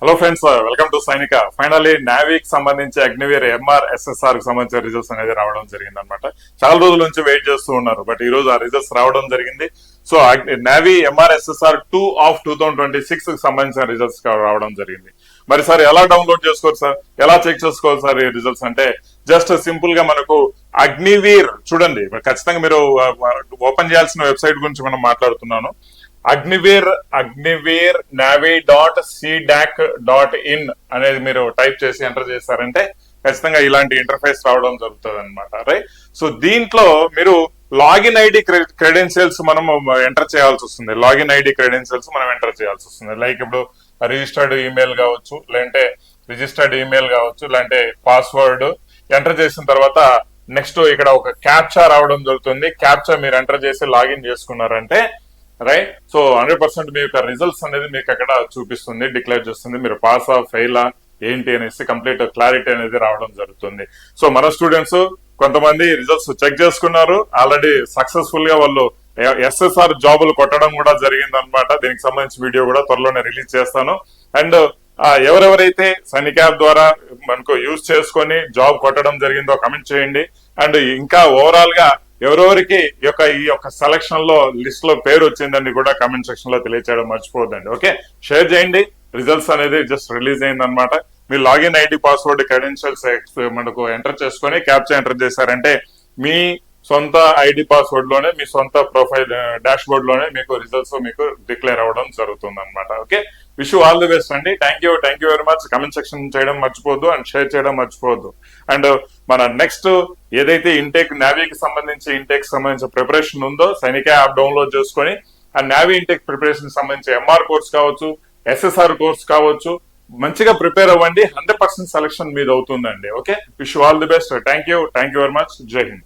Hello friends, welcome to సైనిక. Finally నావీకి సంబంధించి Agniveer MRSSR కి సంబంధించిన రిజల్ట్స్ అనేది రావడం జరిగింది అనమాట. చాలా రోజుల నుంచి వెయిట్ చేస్తూ ఉన్నారు, బట్ ఈ రోజు ఆ రిజల్ట్స్ రావడం జరిగింది. సో నావీ MRSSR 2 ఆఫ్ 2026 కి సంబంధించిన రిజల్ట్స్ రావడం జరిగింది. మరి సార్ ఎలా డౌన్లోడ్ చేసుకోవాలి సార్, ఎలా చెక్ చేసుకోవాలి సార్ ఈ రిజల్ట్స్ అంటే జస్ట్ సింపుల్ గా మనకు అగ్నివీర్ చూడండి, ఖచ్చితంగా మీరు ఓపెన్ చేయాల్సిన వెబ్సైట్ గురించి మనం మాట్లాడుతున్నాను. అగ్నివీర్ navy.cdac.in అనేది మీరు టైప్ చేసి ఎంటర్ చేశారంటే ఖచ్చితంగా ఇలాంటి ఇంటర్ఫేస్ రావడం జరుగుతుంది అనమాట. రైట్. సో దీంట్లో మీరు లాగిన్ ఐడి క్రెడెన్షియల్స్ మనం ఎంటర్ చేయాల్సి వస్తుంది. లాగిన్ ఐడి క్రెడెన్షియల్స్ మనం ఎంటర్ చేయాల్సి వస్తుంది. లైక్ ఇప్పుడు రిజిస్టర్డ్ ఈమెయిల్ కావచ్చు, లేదంటే లేదంటే పాస్వర్డ్ ఎంటర్ చేసిన తర్వాత నెక్స్ట్ ఇక్కడ ఒక క్యాప్చా రావడం జరుగుతుంది. క్యాప్చా మీరు ఎంటర్ చేసి లాగిన్ చేసుకున్నారంటే రైట్. సో 100% మీ యొక్క రిజల్ట్స్ అనేది మీకు అక్కడ చూపిస్తుంది, డిక్లేర్ చేస్తుంది. మీరు పాస్ ఆ ఫెయిల్ ఏంటి అనేసి కంప్లీట్ క్లారిటీ అనేది రావడం జరుగుతుంది. సో మన స్టూడెంట్స్ కొంతమంది రిజల్ట్స్ చెక్ చేసుకున్నారు, ఆల్రెడీ సక్సెస్ఫుల్ గా వాళ్ళు SSR జాబులు కొట్టడం కూడా జరిగింది అనమాట. దీనికి సంబంధించి వీడియో కూడా త్వరలోనే రిలీజ్ చేస్తాను. అండ్ ఎవరెవరైతే సైనిక యాప్ ద్వారా మనకు యూజ్ చేసుకొని జాబ్ కొట్టడం జరిగిందో కమెంట్ చేయండి. అండ్ ఇంకా ఓవరాల్ గా ఎవరెవరికి ఈ యొక్క సెలక్షన్ లో లిస్ట్ లో పేరు వచ్చిందని కూడా కమెంట్ సెక్షన్ లో తెలియచేయడం మర్చిపోద్దండి. ఓకే, షేర్ చేయండి. రిజల్ట్స్ అనేది జస్ట్ రిలీజ్ అయింది అనమాట. మీ లాగిన్ ఐడి పాస్వర్డ్ క్రెడెన్షియల్స్ మనకు ఎంటర్ చేసుకొని క్యాప్చా ఎంటర్ చేశారంటే మీ సొంత ఐడి పాస్వర్డ్ లోనే మీ సొంత ప్రొఫైల్ డాష్ బోర్డ్ లోనే మీకు రిజల్ట్స్ మీకు డిక్లేర్ అవ్వడం జరుగుతుంది అనమాట. Okay, wish you all the best అండి. Thank you very much. Comment section చేయడం మర్చిపోద్దు అండ్ షేర్ చేయడం మర్చిపోవద్దు. అండ్ మన నెక్స్ట్ ఏదైతే నావీకి సంబంధించిన ప్రిపరేషన్ ఉందో సైనిక యాప్ డౌన్లోడ్ చేసుకొని ఆ నావీ ఇంటెక్ ప్రిపరేషన్ సంబంధించి MR కోర్స్ కావచ్చు, SSR కోర్స్ కావచ్చు, మంచిగా ప్రిపేర్ అవ్వండి. 100% సెలక్షన్ మీద అవుతుందండి. Okay, wish you all the best. Thank you very much. జై హింద్.